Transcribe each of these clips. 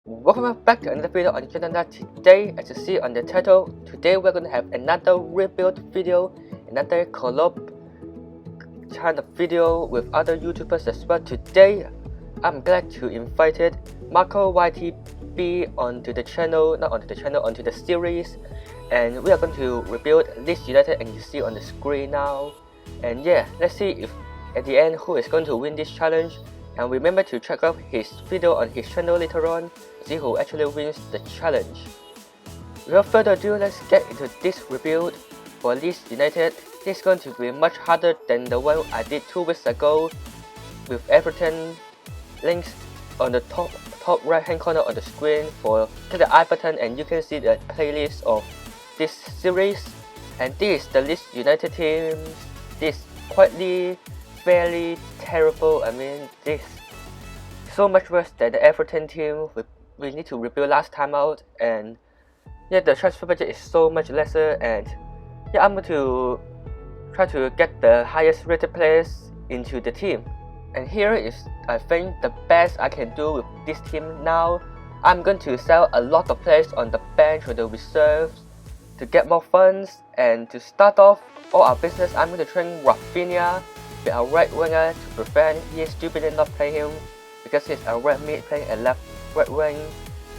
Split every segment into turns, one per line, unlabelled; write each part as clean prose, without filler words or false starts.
Welcome back to another video on the channel. Now today, as you see on the title, today we're going to have another rebuild video, another collab kind of video with other YouTubers as well. Today, I'm glad to invited Marco YTB onto the channel, onto the series, and we are going to rebuild Leeds United, and you see on the screen now. And yeah, let's see if at the end who is going to win this challenge. And remember to check out his video on his channel later on to see who actually wins the challenge. Without further ado, let's get into this rebuild for Leeds United. This is going to be much harder than the one I did 2 weeks ago with Everton. Links on the top right hand corner of the screen. Click the I button and you can see the playlist of this series. And this is the Leeds United team. This quietly fairly terrible. I mean, this so much worse than the Everton team we need to rebuild last time out, and yeah, the transfer budget is so much lesser, and yeah, I'm going to try to get the highest rated players into the team. And here is, I think, the best I can do with this team now. I'm going to sell a lot of players on the bench or the reserves to get more funds, and to start off all our business, I'm going to train Rafinha, our right winger, to prevent he is stupid not playing him because he's a right mid playing a left right wing.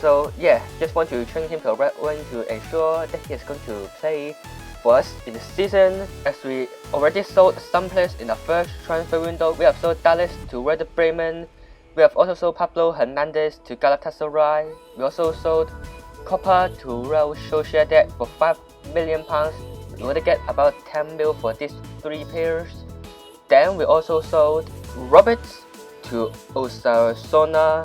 So yeah, just want to train him to a right wing to ensure that he is going to play for us in the season. As we already sold some players in the first transfer window, we have sold Dallas to Werder Bremen. We have also sold Pablo Hernandez to Galatasaray. We also sold Copa to Real Sociedad for £5 million. We want to get about 10 mil for these 3 players. Then we also sold Roberts to Osasuna.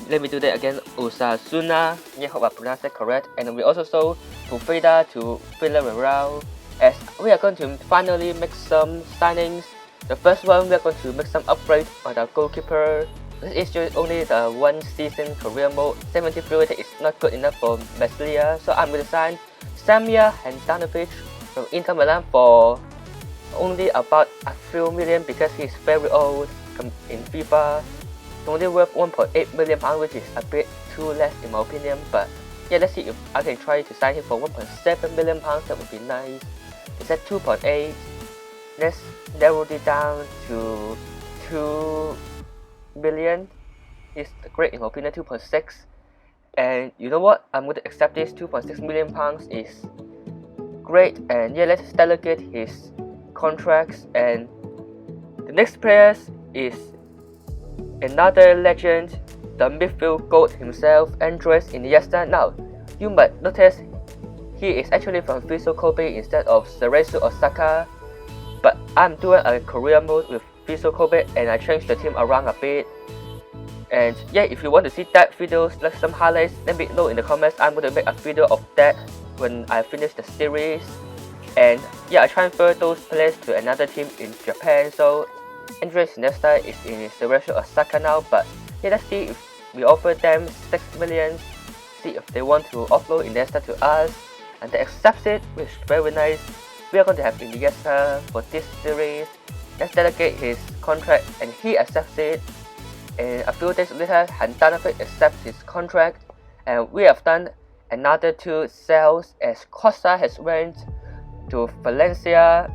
Let me do that again. Osasuna. Yeah, hope I pronounced that correct. And we also sold Pufeda to Villarreal. As we are going to finally make some signings. The first one, we are going to make some upgrades on our goalkeeper. This is just only the 1 season career mode. 73 rated is not good enough for Meslia, so I'm going to sign Samir Handanovic from Inter Milan for only about a few million because he's very old in FIFA. It's only worth 1.8 million pounds, which is a bit too less in my opinion. But yeah, let's see if I can try to sign him for 1.7 million pounds. That would be nice. It's at 2.8. Let's narrow it down to 2 million. It's great in my opinion. 2.6. And you know what? I'm going to accept this. 2.6 million pounds is great. And yeah, let's delegate his contracts. And the next player is another legend, the midfield goat himself, Andres Iniesta. Now, you might notice he is actually from Vissel Kobe instead of Cerezo Osaka, but I'm doing a career mode with Vissel Kobe and I changed the team around a bit. And yeah, if you want to see that videos, like some highlights, let me know in the comments. I'm going to make a video of that when I finish the series. And yeah, I transferred those players to another team in Japan, so Andres Iniesta is in Cerezo Osaka now. But yeah, let's see if we offer them 6 million, see if they want to offload Iniesta to us, and they accept it, which is very nice. We are going to have Iniesta for this series. Let's delegate his contract and he accepts it. And a few days later, Handanovic accepts his contract, and we have done another 2 sales as Costa has went to Valencia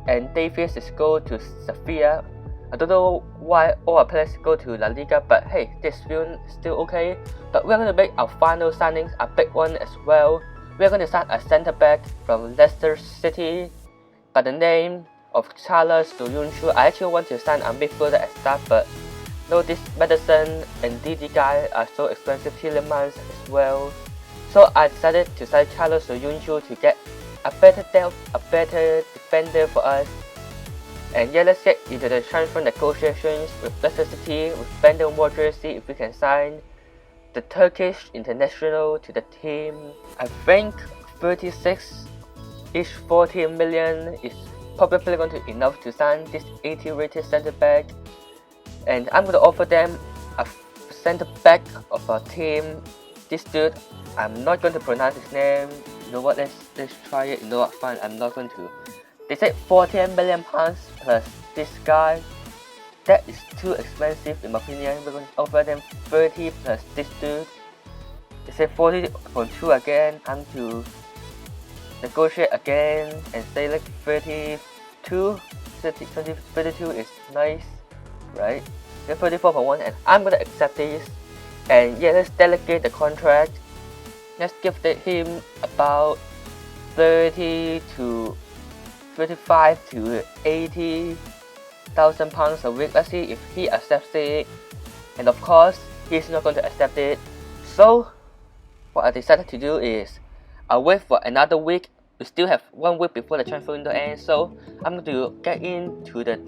and Davies is go to Sevilla. I don't know why all our players go to La Liga, but hey, this feels still okay. But we're going to make our final signings a big one as well. We're going to sign a centre back from Leicester City by the name of Charles Soyuncu. I actually want to sign a midfielder at start, but no, this Madison and DD guy are so expensive. Tielemans as well. So I decided to sign Charles Soyuncu to get a better defender for us. And yeah, let's get into the transfer negotiations with Leicester City, with Brendan Rodgers, see if we can sign the Turkish international to the team. I think 36-ish 40 million is probably going to be enough to sign this 80 rated centre back. And I'm going to offer them a centre back of our team. This dude, I'm not going to pronounce his name. You know what, let's try it. You know what, fine, I'm not going to. They said 14 million pounds plus this guy. that is too expensive in my opinion. We're going to offer them 30 plus this dude. They say 40 for 2 again. I'm to negotiate again and say like 32. 32 is nice, right? Then 34 for 1, and I'm gonna accept this. And yeah, let's delegate the contract. Let's give him about 30 to 35 to 80,000 pounds a week. Let's see if he accepts it. And of course, he's not going to accept it. So what I decided to do is I'll wait for another week. We still have 1 week before the transfer window ends, so I'm going to get into the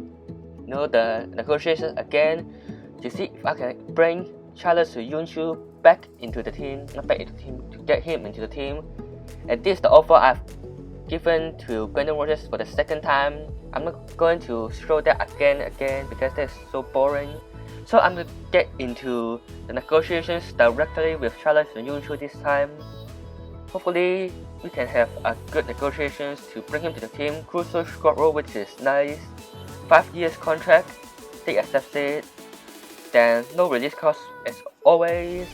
the negotiations again to see if I can bring Charles Yunshu back into the team, to get him into the team. And this is the offer I've given to Brendan Rodgers for the second time. I'm not going to show that again because that's so boring. So I'm going to get into the negotiations directly with Charles Yunshu this time. Hopefully we can have a good negotiations to bring him to the team. Crucial squad role, which is nice. 5 years contract, they accept it. Then no release cost as always.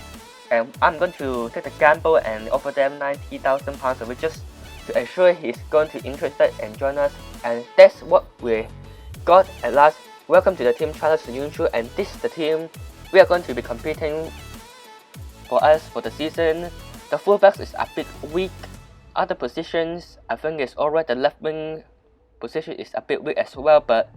And I'm going to take the gamble and offer them 90,000 pounds a week just to ensure he's going to be interested and join us. And that's what we got at last. Welcome to the team, Charles Yunshu, and this is the team we are going to be competing for us for the season. The fullbacks is a bit weak. Other positions, I think it's alright. The left wing position is a bit weak as well, but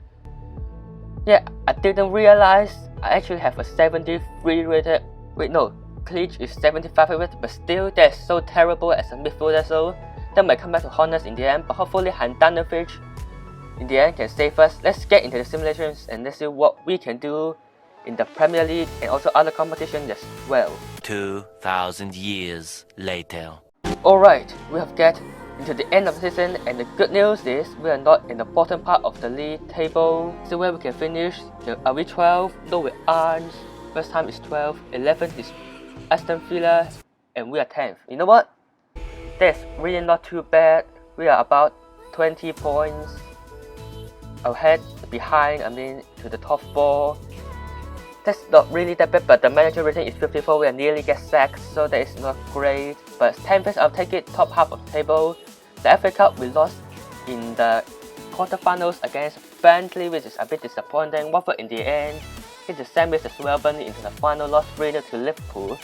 yeah, I didn't realize I actually have a 73 rated. Wait, no, Cleach is 75 rated, but still that's so terrible as a midfielder. So that might come back to haunt us in the end, but hopefully Handanovic in the end can save us. Let's get into the simulations and let's see what we can do in the Premier League and also other competitions as well.
2,000 years later.
Alright, we have get into the end of the season, and the good news is we are not in the bottom part of the league table. So where we can finish. Are we 12? No, we aren't. First time is 12. 11 is Aston Villa, and we are 10th. You know what? That's really not too bad. We are about 20 points ahead, behind, to the top 4. That's not really that bad, but the manager rating is 54. We are nearly get sacked, so that is not great. But 10th place, I'll take it, top half of the table. The FA Cup, we lost in the quarterfinals against Bentley, which is a bit disappointing. Watford in the end hit the semis as well, but into the final, lost 3-0 to Liverpool.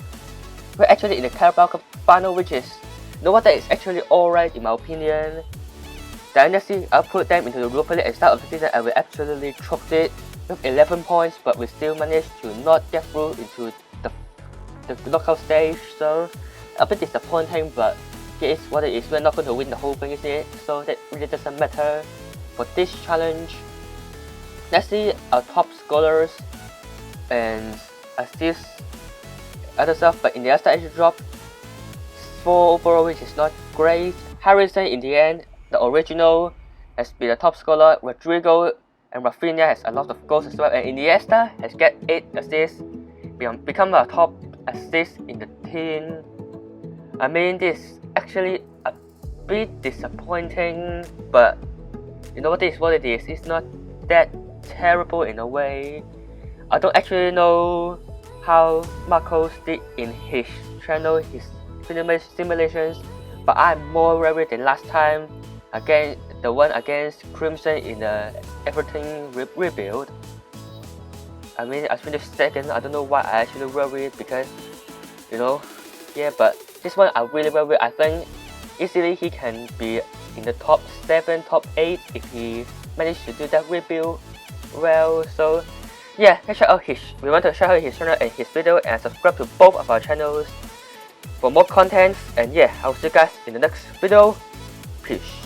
We're actually in the Carabao Cup final, which is, that is actually alright in my opinion. Then let's see, I'll put them into the Europa League at the start of the season, and we absolutely choked it with 11 points, but we still managed to not get through into the knockout stage. So a bit disappointing, but it is what it is. We're not going to win the whole thing, isn't it? So that really doesn't matter for this challenge. Let's see our top scorers and assists, other stuff, but in the other side, drop 4 overall, which is not great. Harrison in the end, the original, has been the top scorer. Rodrigo and Rafinha has a lot of goals as well, and Iniesta has get 8 assists, become a top assist in the team. This is actually a bit disappointing, but this is what it is. It's not that terrible in a way. I don't actually know how Marcos did in his channel, his simulations, but I'm more worried than last time. Again, the one against Crimson in the Everton rebuild. I finished second. I don't know why I actually worried, because yeah, but this one I really worried. I think easily he can be in the top 7, top 8 if he managed to do that rebuild well. So yeah, let's check out we want to check out his channel and his video, and subscribe to both of our channels for more content. And yeah, I'll see you guys in the next video. Peace.